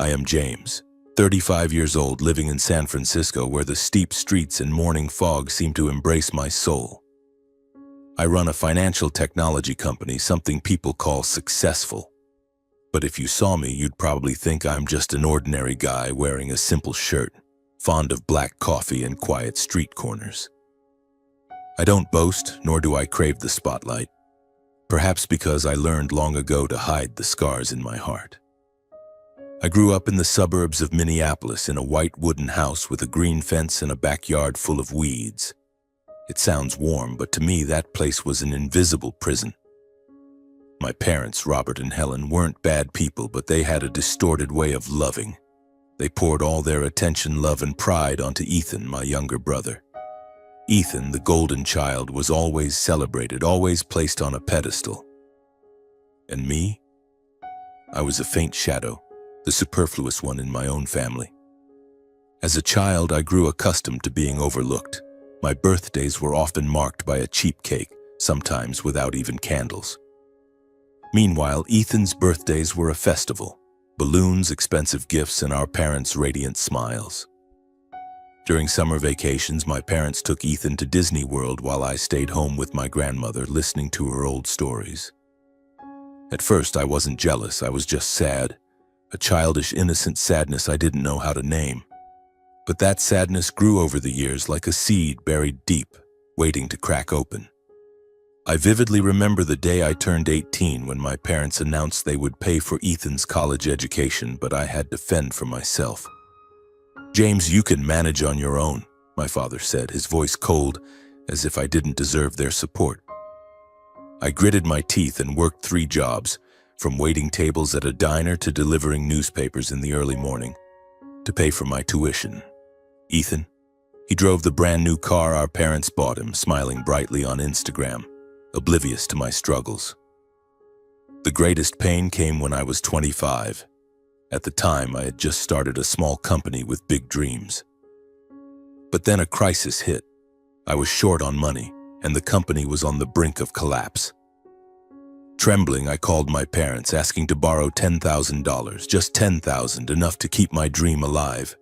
I am James, 35 years old, living in San Francisco, where the steep streets and morning fog seem to embrace my soul. I run a financial technology company, something people call successful. But if you saw me, you'd probably think I'm just an ordinary guy wearing a simple shirt, fond of black coffee and quiet street corners. I don't boast, nor do I crave the spotlight, perhaps because I learned long ago to hide the scars in my heart. I grew up in the suburbs of Minneapolis in a white wooden house with a green fence and a backyard full of weeds. It sounds warm, but to me that place was an invisible prison. My parents, Robert and Helen, weren't bad people, but they had a distorted way of loving. They poured all their attention, love, and pride onto Ethan, my younger brother. Ethan, the golden child, was always celebrated, always placed on a pedestal. And me? I was a faint shadow, the superfluous one in my own family. As a child, I grew accustomed to being overlooked. My birthdays were often marked by a cheap cake, sometimes without even candles. Meanwhile, Ethan's birthdays were a festival. Balloons, expensive gifts, and our parents' radiant smiles. During summer vacations, my parents took Ethan to Disney World while I stayed home with my grandmother, listening to her old stories. At first, I wasn't jealous, I was just sad. A childish, innocent sadness I didn't know how to name. But that sadness grew over the years like a seed buried deep, waiting to crack open. I vividly remember the day I turned 18 when my parents announced they would pay for Ethan's college education, but I had to fend for myself. "James, you can manage on your own," my father said, his voice cold, as if I didn't deserve their support. I gritted my teeth and worked 3 jobs, from waiting tables at a diner to delivering newspapers in the early morning, to pay for my tuition. Ethan? He drove the brand new car our parents bought him, smiling brightly on Instagram, oblivious to my struggles. The greatest pain came when I was 25. At the time, I had just started a small company with big dreams. But then a crisis hit. I was short on money, and the company was on the brink of collapse. Trembling, I called my parents, asking to borrow $10,000, just $10,000, enough to keep my dream alive.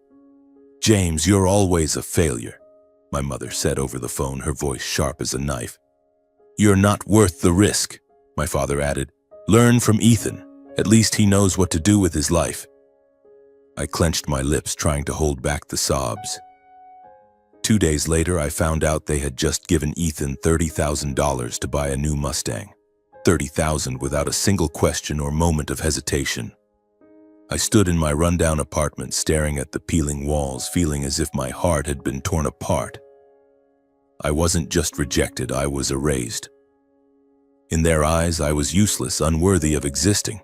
"James, you're always a failure," my mother said over the phone, her voice sharp as a knife. "You're not worth the risk," my father added. "Learn from Ethan. At least he knows what to do with his life." I clenched my lips, trying to hold back the sobs. 2 days later, I found out they had just given Ethan $30,000 to buy a new Mustang. $30,000 without a single question or moment of hesitation. I stood in my rundown apartment, staring at the peeling walls, feeling as if my heart had been torn apart. I wasn't just rejected, I was erased. In their eyes, I was useless, unworthy of existing.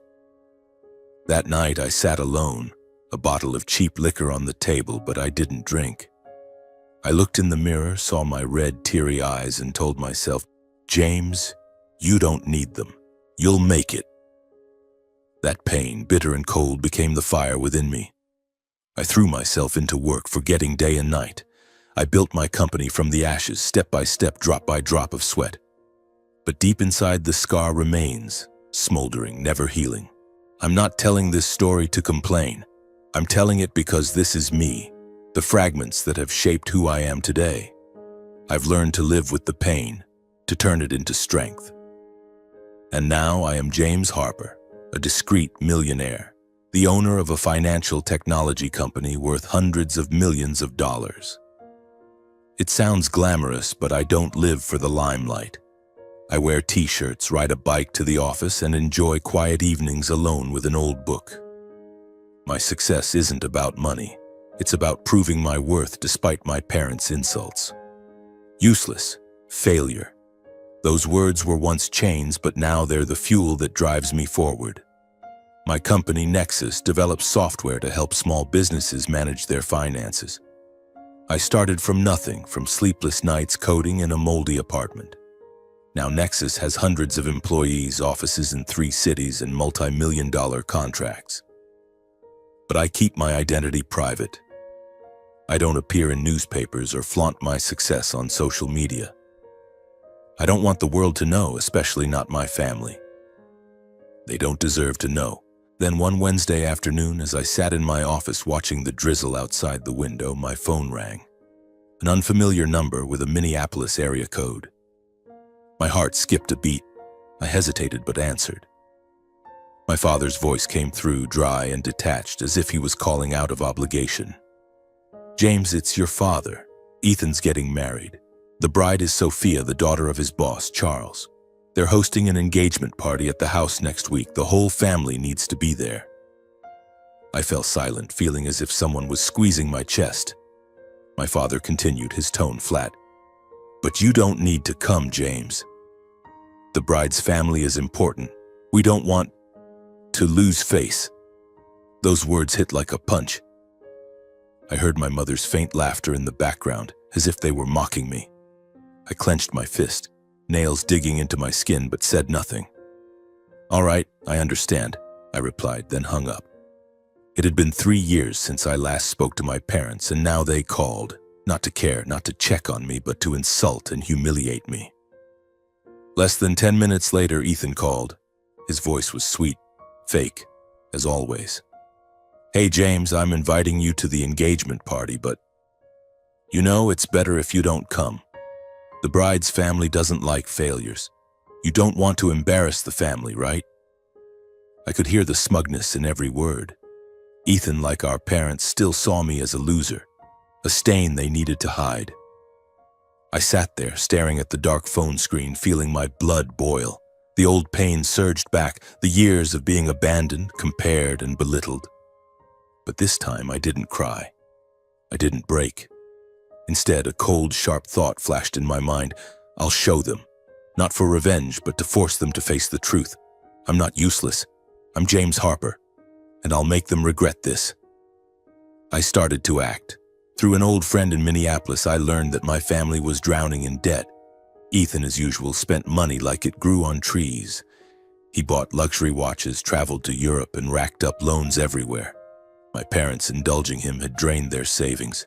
That night, I sat alone, a bottle of cheap liquor on the table, but I didn't drink. I looked in the mirror, saw my red, teary eyes, and told myself, "James, you don't need them. You'll make it." That pain, bitter and cold, became the fire within me. I threw myself into work, forgetting day and night. I built my company from the ashes, step by step, drop by drop of sweat. But deep inside, the scar remains, smoldering, never healing. I'm not telling this story to complain. I'm telling it because this is me, the fragments that have shaped who I am today. I've learned to live with the pain, to turn it into strength. And now I am James Harper, a discreet millionaire, the owner of a financial technology company worth hundreds of millions of dollars. It sounds glamorous, but I don't live for the limelight. I wear t-shirts, ride a bike to the office, and enjoy quiet evenings alone with an old book. My success isn't about money. It's about proving my worth despite my parents' insults. Useless, failure. Those words were once chains, but now they're the fuel that drives me forward. My company, Nexus, develops software to help small businesses manage their finances. I started from nothing, from sleepless nights coding in a moldy apartment. Now Nexus has hundreds of employees, offices in 3 cities, and multi-million-dollar contracts. But I keep my identity private. I don't appear in newspapers or flaunt my success on social media. I don't want the world to know, especially not my family. They don't deserve to know. Then one Wednesday afternoon, as I sat in my office watching the drizzle outside the window, my phone rang. An unfamiliar number with a Minneapolis area code. My heart skipped a beat. I hesitated but answered. My father's voice came through, dry and detached, as if he was calling out of obligation. "James, it's your father. Ethan's getting married. The bride is Sophia, the daughter of his boss, Charles. They're hosting an engagement party at the house next week. The whole family needs to be there." I fell silent, feeling as if someone was squeezing my chest. My father continued, his tone flat. "But you don't need to come, James. The bride's family is important. We don't want to lose face." Those words hit like a punch. I heard my mother's faint laughter in the background, as if they were mocking me. I clenched my fist, nails digging into my skin, but said nothing. "All right, I understand," I replied, then hung up. It had been 3 years since I last spoke to my parents, and now they called, not to care, not to check on me, but to insult and humiliate me. Less than 10 minutes later, Ethan called. His voice was sweet, fake, as always. "Hey, James, I'm inviting you to the engagement party, but you know it's better if you don't come. The bride's family doesn't like failures. You don't want to embarrass the family, right?" I could hear the smugness in every word. Ethan, like our parents, still saw me as a loser, a stain they needed to hide. I sat there, staring at the dark phone screen, feeling my blood boil. The old pain surged back, the years of being abandoned, compared, and belittled. But this time I didn't cry. I didn't break. Instead, a cold, sharp thought flashed in my mind. I'll show them. Not for revenge, but to force them to face the truth. I'm not useless. I'm James Harper, and I'll make them regret this. I started to act. Through an old friend in Minneapolis, I learned that my family was drowning in debt. Ethan, as usual, spent money like it grew on trees. He bought luxury watches, traveled to Europe, and racked up loans everywhere. My parents, indulging him, had drained their savings.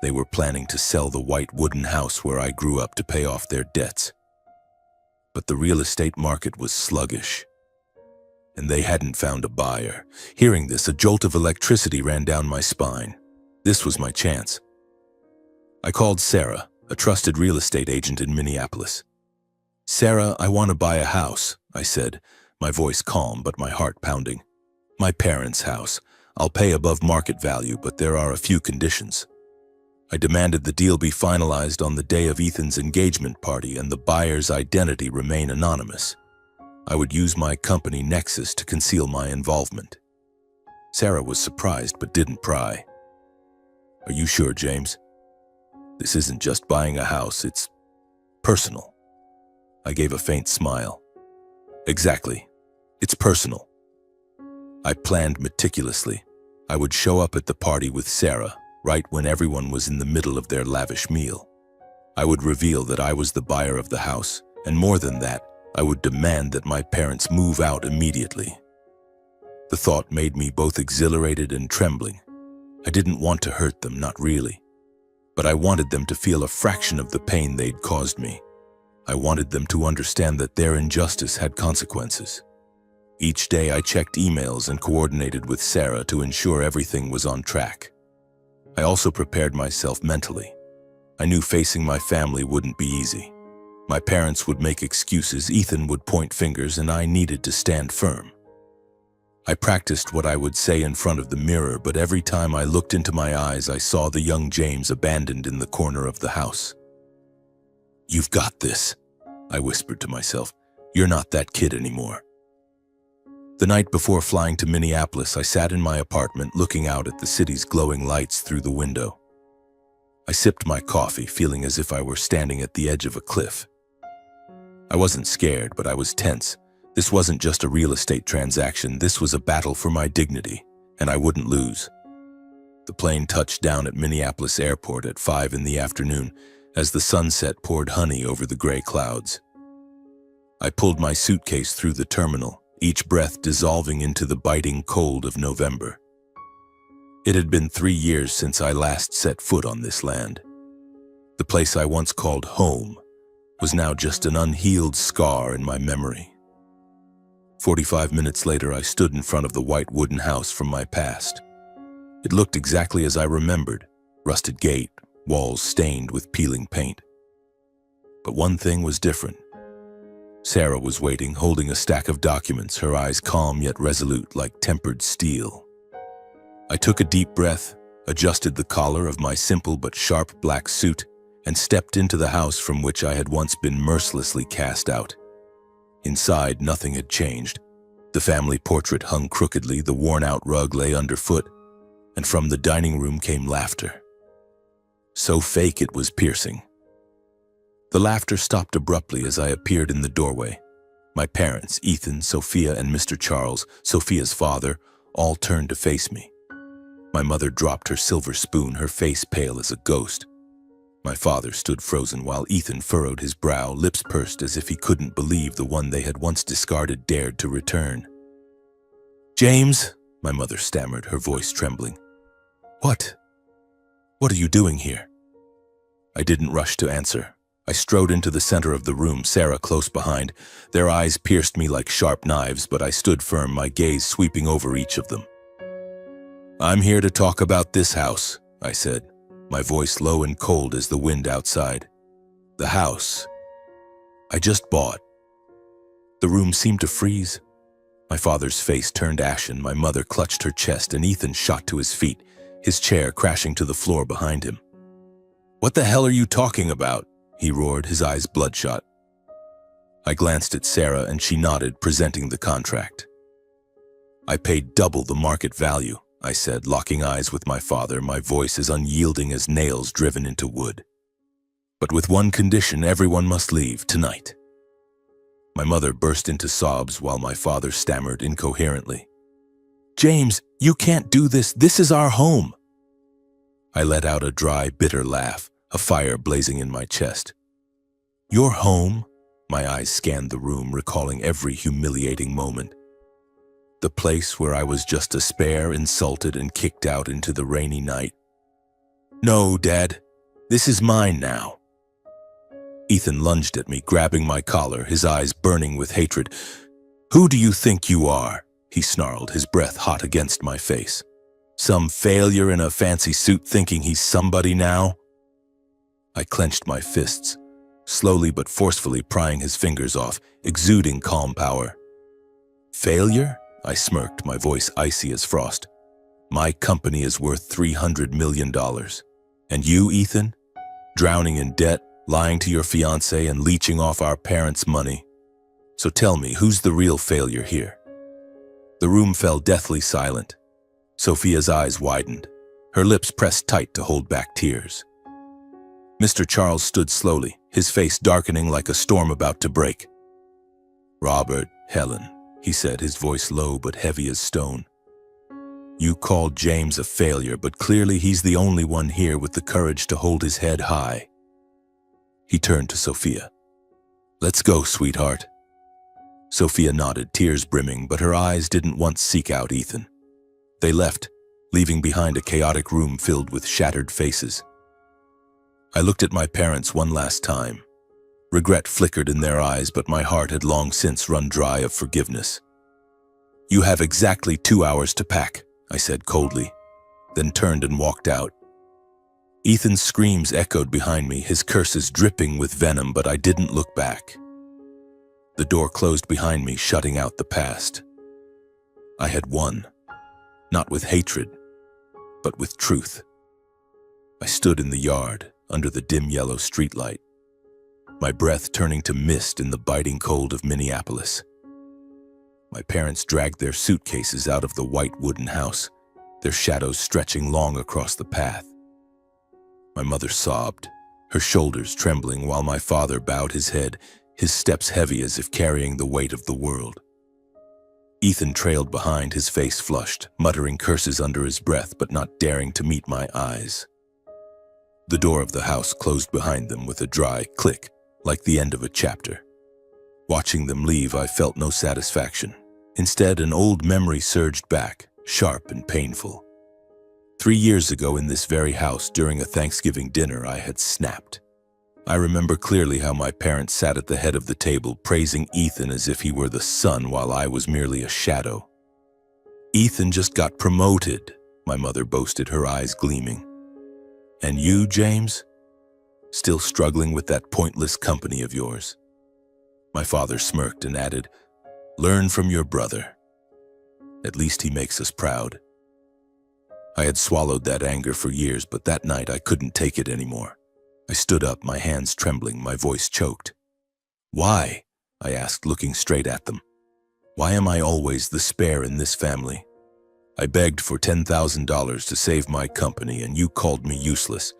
They were planning to sell the white wooden house where I grew up to pay off their debts. But the real estate market was sluggish, and they hadn't found a buyer. Hearing this, a jolt of electricity ran down my spine. This was my chance. I called Sarah, a trusted real estate agent in Minneapolis. "Sarah, I want to buy a house," I said, my voice calm but my heart pounding. "My parents' house. I'll pay above market value, but there are a few conditions." I demanded the deal be finalized on the day of Ethan's engagement party and the buyer's identity remain anonymous. I would use my company Nexus to conceal my involvement. Sarah was surprised but didn't pry. "Are you sure, James? This isn't just buying a house, it's personal." I gave a faint smile. "Exactly. It's personal." I planned meticulously. I would show up at the party with Sarah, right when everyone was in the middle of their lavish meal. I would reveal that I was the buyer of the house, and more than that, I would demand that my parents move out immediately. The thought made me both exhilarated and trembling. I didn't want to hurt them, not really. But I wanted them to feel a fraction of the pain they'd caused me. I wanted them to understand that their injustice had consequences. Each day I checked emails and coordinated with Sarah to ensure everything was on track. I also prepared myself mentally. I knew facing my family wouldn't be easy. My parents would make excuses, Ethan would point fingers, and I needed to stand firm. I practiced what I would say in front of the mirror, but every time I looked into my eyes, I saw the young James abandoned in the corner of the house. "You've got this," I whispered to myself. "You're not that kid anymore." The night before flying to Minneapolis, I sat in my apartment looking out at the city's glowing lights through the window. I sipped my coffee, feeling as if I were standing at the edge of a cliff. I wasn't scared, but I was tense. This wasn't just a real estate transaction, this was a battle for my dignity, and I wouldn't lose. The plane touched down at Minneapolis Airport at 5 in the afternoon as the sunset poured honey over the gray clouds. I pulled my suitcase through the terminal, each breath dissolving into the biting cold of November. It had been 3 years since I last set foot on this land. The place I once called home was now just an unhealed scar in my memory. 45 minutes later, I stood in front of the white wooden house from my past. It looked exactly as I remembered, rusted gate, walls stained with peeling paint. But one thing was different. Sarah was waiting, holding a stack of documents, her eyes calm yet resolute like tempered steel. I took a deep breath, adjusted the collar of my simple but sharp black suit, and stepped into the house from which I had once been mercilessly cast out. Inside, nothing had changed. The family portrait hung crookedly, the worn-out rug lay underfoot, and from the dining room came laughter. So fake it was piercing. The laughter stopped abruptly as I appeared in the doorway. My parents, Ethan, Sophia, and Mr. Charles, Sophia's father, all turned to face me. My mother dropped her silver spoon, her face pale as a ghost. My father stood frozen while Ethan furrowed his brow, lips pursed as if he couldn't believe the one they had once discarded dared to return. "James," my mother stammered, her voice trembling. What are you doing here?" I didn't rush to answer. I strode into the center of the room, Sarah close behind. Their eyes pierced me like sharp knives, but I stood firm, my gaze sweeping over each of them. "I'm here to talk about this house," I said, my voice low and cold as the wind outside. "The house I just bought." The room seemed to freeze. My father's face turned ashen, my mother clutched her chest, and Ethan shot to his feet, his chair crashing to the floor behind him. "What the hell are you talking about?" he roared, his eyes bloodshot. I glanced at Sarah and she nodded, presenting the contract. "I paid double the market value," I said, locking eyes with my father, my voice as unyielding as nails driven into wood. "But with one condition, everyone must leave tonight." My mother burst into sobs while my father stammered incoherently. "James, you can't do this. This is our home." I let out a dry, bitter laugh, a fire blazing in my chest. "Your home?" My eyes scanned the room, recalling every humiliating moment. The place where I was just a spare, insulted, and kicked out into the rainy night. "No, Dad. This is mine now." Ethan lunged at me, grabbing my collar, his eyes burning with hatred. "Who do you think you are?" he snarled, his breath hot against my face. "Some failure in a fancy suit thinking he's somebody now?" I clenched my fists, slowly but forcefully prying his fingers off, exuding calm power. "Failure?" I smirked, my voice icy as frost. "My company is worth $300 million. And you, Ethan? Drowning in debt, lying to your fiancé, and leeching off our parents' money. So tell me, who's the real failure here?" The room fell deathly silent. Sophia's eyes widened, her lips pressed tight to hold back tears. Mr. Charles stood slowly, his face darkening like a storm about to break. "Robert, Helen," he said, his voice low but heavy as stone. "You called James a failure, but clearly he's the only one here with the courage to hold his head high." He turned to Sophia. "Let's go, sweetheart." Sophia nodded, tears brimming, but her eyes didn't once seek out Ethan. They left, leaving behind a chaotic room filled with shattered faces. I looked at my parents one last time. Regret flickered in their eyes, but my heart had long since run dry of forgiveness. "You have exactly 2 hours to pack," I said coldly, then turned and walked out. Ethan's screams echoed behind me, his curses dripping with venom, but I didn't look back. The door closed behind me, shutting out the past. I had won, not with hatred, but with truth. I stood in the yard, under the dim yellow streetlight, my breath turning to mist in the biting cold of Minneapolis. My parents dragged their suitcases out of the white wooden house, their shadows stretching long across the path. My mother sobbed, her shoulders trembling, while my father bowed his head, his steps heavy as if carrying the weight of the world. Ethan trailed behind, his face flushed, muttering curses under his breath, but not daring to meet my eyes. The door of the house closed behind them with a dry click, like the end of a chapter. Watching them leave, I felt no satisfaction. Instead, an old memory surged back, sharp and painful. 3 years ago in this very house, during a Thanksgiving dinner, I had snapped. I remember clearly how my parents sat at the head of the table praising Ethan as if he were the sun while I was merely a shadow. "Ethan just got promoted," my mother boasted, her eyes gleaming. "And you, James? Still struggling with that pointless company of yours?" My father smirked and added, "Learn from your brother. At least he makes us proud." I had swallowed that anger for years, but that night I couldn't take it anymore. I stood up, my hands trembling, my voice choked. "Why?" I asked, looking straight at them. "Why am I always the spare in this family? I begged for $10,000 to save my company and you called me useless.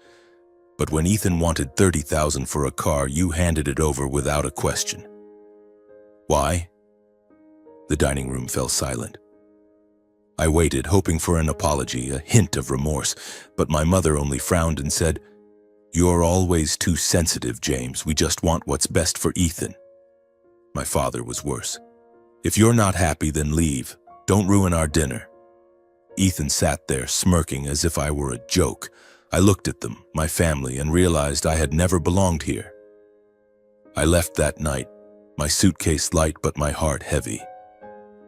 But when Ethan wanted $30,000 for a car, you handed it over without a question. Why?" The dining room fell silent. I waited, hoping for an apology, a hint of remorse, but my mother only frowned and said, "You're always too sensitive, James. We just want what's best for Ethan." My father was worse. "If you're not happy, then leave. Don't ruin our dinner." Ethan sat there, smirking as if I were a joke. I looked at them, my family, and realized I had never belonged here. I left that night, my suitcase light but my heart heavy.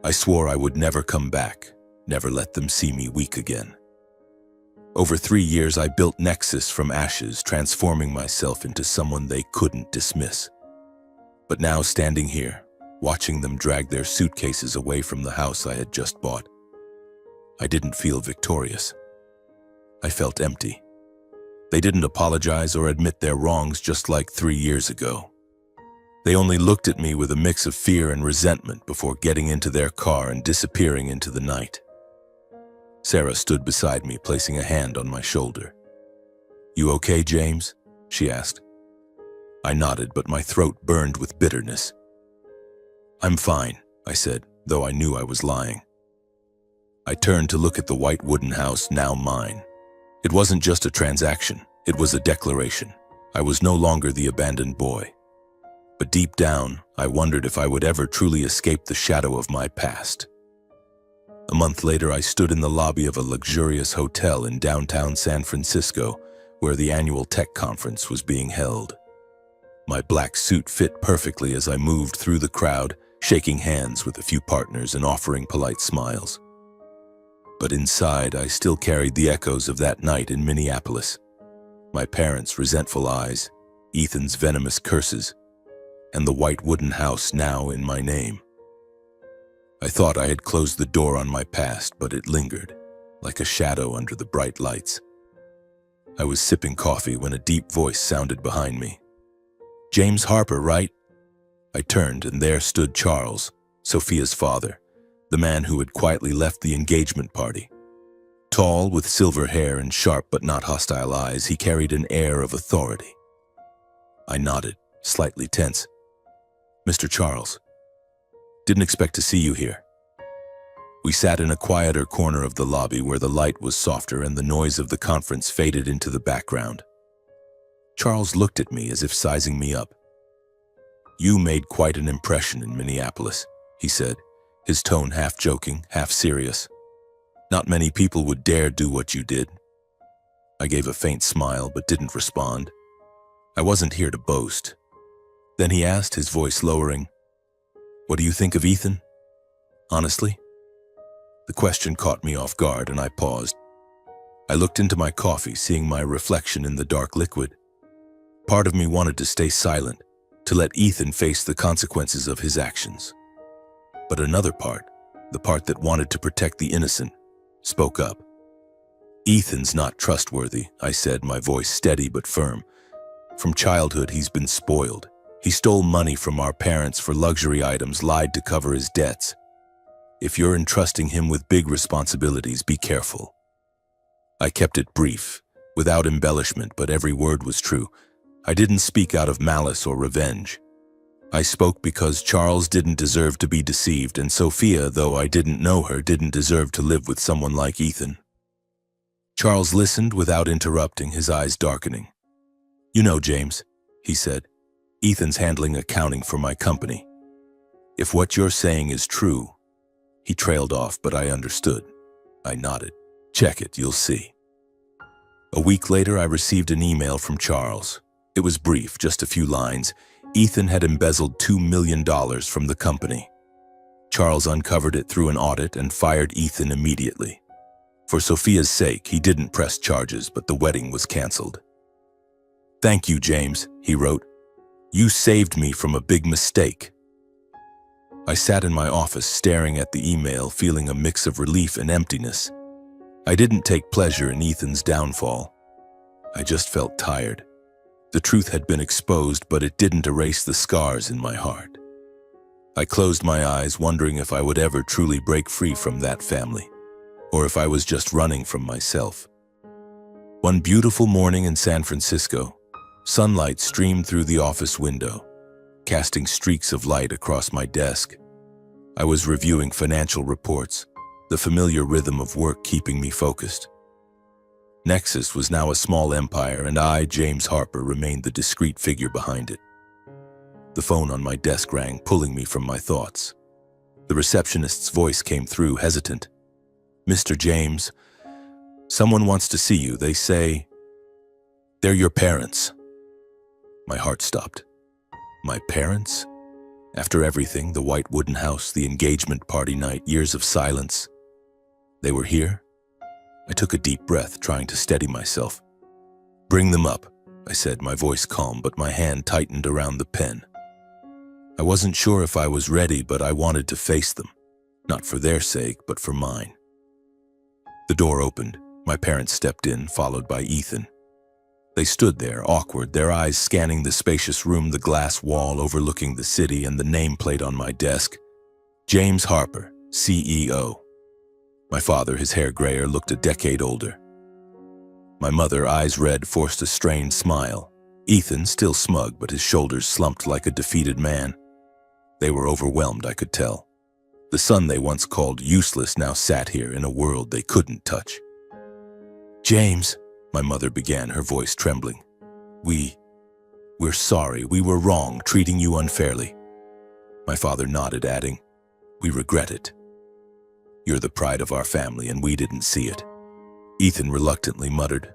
I swore I would never come back, never let them see me weak again. Over 3 years, I built Nexus from ashes, transforming myself into someone they couldn't dismiss. But now, standing here, watching them drag their suitcases away from the house I had just bought, I didn't feel victorious. I felt empty. They didn't apologize or admit their wrongs, just like 3 years ago. They only looked at me with a mix of fear and resentment before getting into their car and disappearing into the night. Sarah stood beside me, placing a hand on my shoulder. "You okay, James?" she asked. I nodded, but my throat burned with bitterness. "I'm fine," I said, though I knew I was lying. I turned to look at the white wooden house, now mine. It wasn't just a transaction, it was a declaration. I was no longer the abandoned boy. But deep down, I wondered if I would ever truly escape the shadow of my past. A month later, I stood in the lobby of a luxurious hotel in downtown San Francisco, where the annual tech conference was being held. My black suit fit perfectly as I moved through the crowd, shaking hands with a few partners and offering polite smiles. But inside, I still carried the echoes of that night in Minneapolis. My parents' resentful eyes, Ethan's venomous curses, and the white wooden house now in my name. I thought I had closed the door on my past, but it lingered, like a shadow under the bright lights. I was sipping coffee when a deep voice sounded behind me. "James Harper, right?" I turned, and there stood Charles, Sophia's father, the man who had quietly left the engagement party. Tall, with silver hair and sharp but not hostile eyes, he carried an air of authority. I nodded, slightly tense. "Mr. Charles, didn't expect to see you here." We sat in a quieter corner of the lobby where the light was softer and the noise of the conference faded into the background. Charles looked at me as if sizing me up. "You made quite an impression in Minneapolis," he said, his tone half joking, half serious. "Not many people would dare do what you did." I gave a faint smile but didn't respond. I wasn't here to boast. Then he asked, his voice lowering, "What do you think of Ethan? Honestly?" The question caught me off guard and I paused. I looked into my coffee, seeing my reflection in the dark liquid. Part of me wanted to stay silent, to let Ethan face the consequences of his actions. But another part, the part that wanted to protect the innocent, spoke up. "Ethan's not trustworthy," I said, my voice steady but firm. "From childhood, he's been spoiled. He stole money from our parents for luxury items, lied to cover his debts. If you're entrusting him with big responsibilities, be careful." I kept it brief, without embellishment, but every word was true. I didn't speak out of malice or revenge. I spoke because Charles didn't deserve to be deceived, and Sophia, though I didn't know her, didn't deserve to live with someone like Ethan. Charles listened without interrupting, his eyes darkening. "You know, James," he said, "Ethan's handling accounting for my company. If what you're saying is true—" He trailed off, but I understood. I nodded. "Check it, you'll see." A week later, I received an email from Charles. It was brief, just a few lines. Ethan had embezzled $2 million from the company. Charles uncovered it through an audit and fired Ethan immediately. For Sophia's sake, he didn't press charges, but the wedding was canceled. "Thank you, James," he wrote. "You saved me from a big mistake." I sat in my office staring at the email, feeling a mix of relief and emptiness. I didn't take pleasure in Ethan's downfall. I just felt tired. The truth had been exposed, but it didn't erase the scars in my heart. I closed my eyes, wondering if I would ever truly break free from that family, or if I was just running from myself. One beautiful morning in San Francisco, sunlight streamed through the office window, casting streaks of light across my desk. I was reviewing financial reports, the familiar rhythm of work keeping me focused. Nexus was now a small empire, and I, James Harper, remained the discreet figure behind it. The phone on my desk rang, pulling me from my thoughts. The receptionist's voice came through, hesitant. "Mr. James, someone wants to see you. They say they're your parents." My heart stopped. My parents? After everything, the white wooden house, the engagement party night, years of silence. They were here? I took a deep breath, trying to steady myself. "Bring them up," I said, my voice calm, but my hand tightened around the pen. I wasn't sure if I was ready, but I wanted to face them. Not for their sake, but for mine. The door opened. My parents stepped in, followed by Ethan. They stood there, awkward, their eyes scanning the spacious room, the glass wall overlooking the city, and the nameplate on my desk. James Harper, CEO. My father, his hair grayer, looked a decade older. My mother, eyes red, forced a strained smile. Ethan, still smug, but his shoulders slumped like a defeated man. They were overwhelmed, I could tell. The son they once called useless now sat here in a world they couldn't touch. "James," my mother began, her voice trembling. We're sorry. We were wrong, treating you unfairly." My father nodded, adding, "We regret it. You're the pride of our family, and we didn't see it." Ethan reluctantly muttered,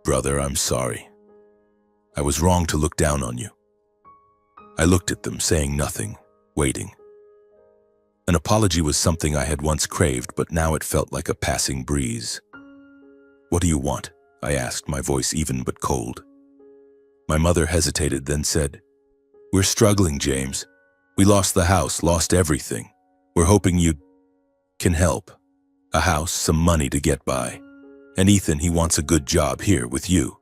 "Brother, I'm sorry. I was wrong to look down on you." I looked at them, saying nothing, waiting. An apology was something I had once craved, but now it felt like a passing breeze. "What do you want?" I asked, my voice even but cold. My mother hesitated, then said, "We're struggling, James. We lost the house, lost everything. We're hoping you can help. A house, some money to get by. And Ethan, he wants a good job here with you."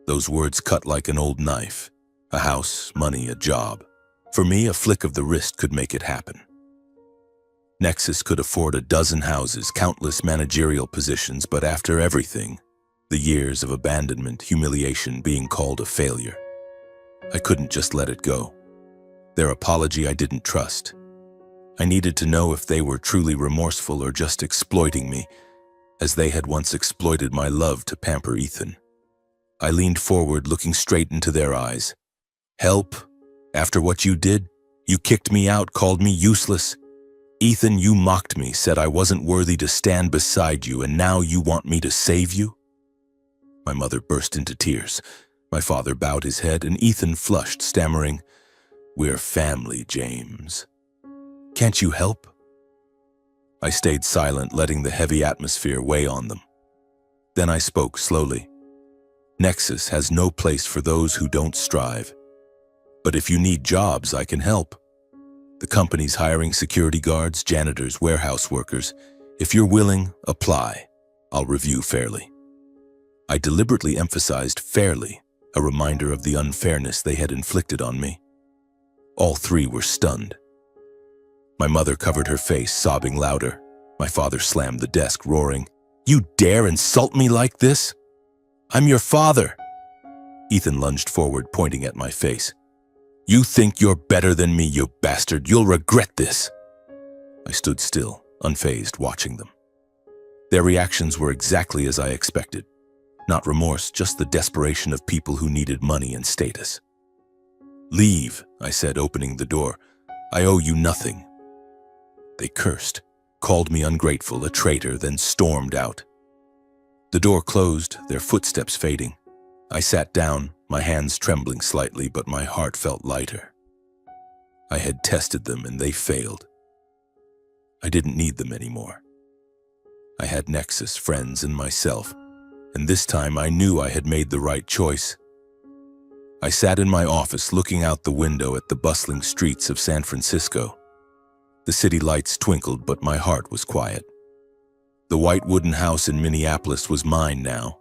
Those words cut like an old knife. A house, money, a job. For me, a flick of the wrist could make it happen. Nexus could afford a dozen houses, countless managerial positions, but after everything, the years of abandonment, humiliation, being called a failure, I couldn't just let it go. Their apology I didn't trust. I needed to know if they were truly remorseful or just exploiting me, as they had once exploited my love to pamper Ethan. I leaned forward, looking straight into their eyes. "Help? After what you did? You kicked me out, called me useless. Ethan, you mocked me, said I wasn't worthy to stand beside you, and now you want me to save you?" My mother burst into tears. My father bowed his head, and Ethan flushed, stammering, "We're family, James. Can't you help?" I stayed silent, letting the heavy atmosphere weigh on them. Then I spoke slowly. "Nexus has no place for those who don't strive. But if you need jobs, I can help. The company's hiring security guards, janitors, warehouse workers. If you're willing, apply. I'll review fairly." I deliberately emphasized fairly, a reminder of the unfairness they had inflicted on me. All three were stunned. My mother covered her face, sobbing louder. My father slammed the desk, roaring, "You dare insult me like this? I'm your father!" Ethan lunged forward, pointing at my face. "You think you're better than me, you bastard. You'll regret this." I stood still, unfazed, watching them. Their reactions were exactly as I expected. Not remorse, just the desperation of people who needed money and status. "Leave," I said, opening the door. "I owe you nothing." They cursed, called me ungrateful, a traitor, then stormed out. The door closed, their footsteps fading. I sat down, my hands trembling slightly, but my heart felt lighter. I had tested them and they failed. I didn't need them anymore. I had Nexus, friends, and myself, and this time I knew I had made the right choice. I sat in my office looking out the window at the bustling streets of San Francisco. The city lights twinkled, but my heart was quiet. The white wooden house in Minneapolis was mine now,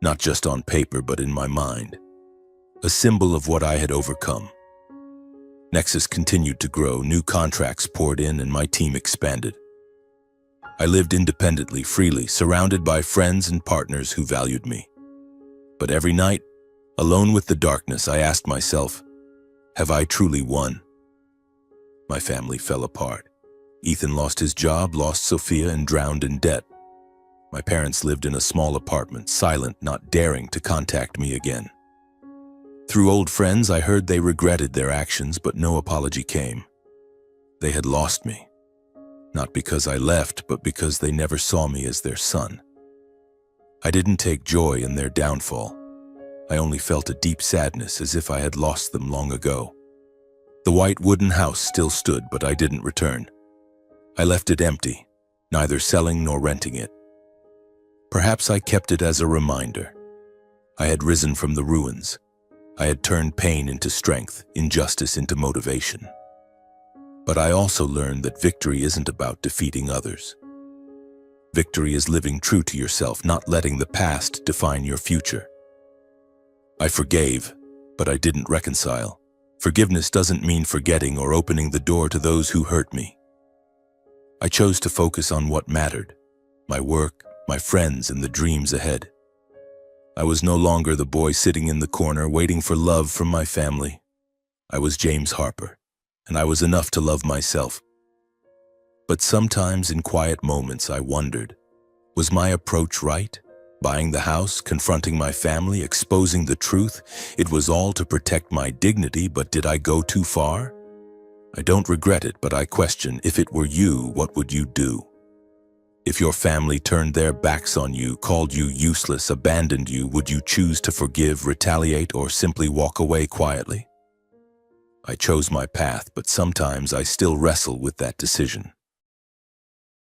not just on paper but in my mind, a symbol of what I had overcome. Nexus continued to grow, new contracts poured in, and my team expanded. I lived independently, freely, surrounded by friends and partners who valued me. But every night, alone with the darkness, I asked myself, have I truly won? My family fell apart. Ethan lost his job, lost Sophia, and drowned in debt. My parents lived in a small apartment, silent, not daring to contact me again. Through old friends, I heard they regretted their actions, but no apology came. They had lost me. Not because I left, but because they never saw me as their son. I didn't take joy in their downfall. I only felt a deep sadness, as if I had lost them long ago. The white wooden house still stood, but I didn't return. I left it empty, neither selling nor renting it. Perhaps I kept it as a reminder. I had risen from the ruins. I had turned pain into strength, injustice into motivation. But I also learned that victory isn't about defeating others. Victory is living true to yourself, not letting the past define your future. I forgave, but I didn't reconcile. Forgiveness doesn't mean forgetting or opening the door to those who hurt me. I chose to focus on what mattered, my work, my friends, and the dreams ahead. I was no longer the boy sitting in the corner waiting for love from my family. I was James Harper, and I was enough to love myself. But sometimes in quiet moments I wondered, was my approach right? Buying the house, confronting my family, exposing the truth, it was all to protect my dignity, but did I go too far? I don't regret it, but I question, if it were you, what would you do? If your family turned their backs on you, called you useless, abandoned you, would you choose to forgive, retaliate, or simply walk away quietly? I chose my path, but sometimes I still wrestle with that decision.